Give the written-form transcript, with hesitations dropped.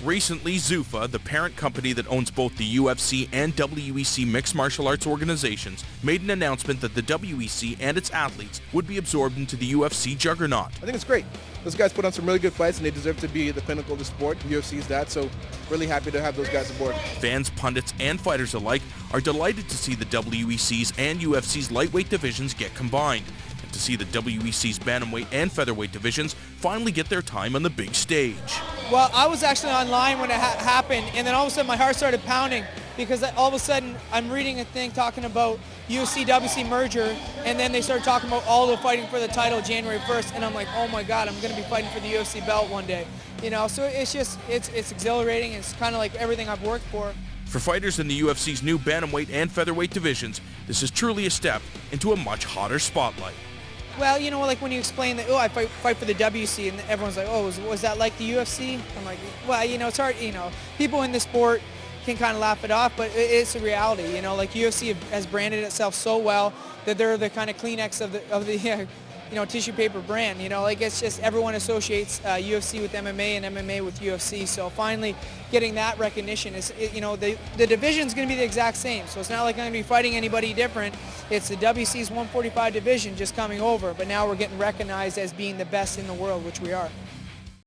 Recently, Zuffa, the parent company that owns both the UFC and WEC mixed martial arts organizations, made an announcement that the WEC and its athletes would be absorbed into the UFC juggernaut. I think it's great. Those guys put on some really good fights, and they deserve to be the pinnacle of the sport. The UFC is that, so really happy to have those guys aboard. Fans, pundits, and fighters alike are delighted to see the WEC's and UFC's lightweight divisions get combined, and to see the WEC's bantamweight and featherweight divisions finally get their time on the big stage. Well, I was actually online when it happened, and then all of a sudden my heart started pounding because all of a sudden I'm reading a thing talking about UFC-WEC merger, and then they started talking about all the fighting for the title January 1st, and I'm like, oh my God, I'm going to be fighting for the UFC belt one day. You know, so it's just, it's exhilarating. It's kind of like everything I've worked for. For fighters in the UFC's new bantamweight and featherweight divisions, this is truly a step into a much hotter spotlight. Well, you know, like when you explain that, oh, I fight for the WC, and everyone's like, oh, was that like the UFC? I'm like, well, you know, it's hard, you know, people in this sport can kind of laugh it off, but it's a reality, you know, like UFC has branded itself so well that they're the kind of Kleenex of the you know, tissue paper brand, you know, like it's just everyone associates UFC with MMA and MMA with UFC, so finally getting that recognition is, you know, the division's going to be the exact same, so it's not like I'm going to be fighting anybody different. It's the WC's 145 division just coming over, but now we're getting recognized as being the best in the world, which we are.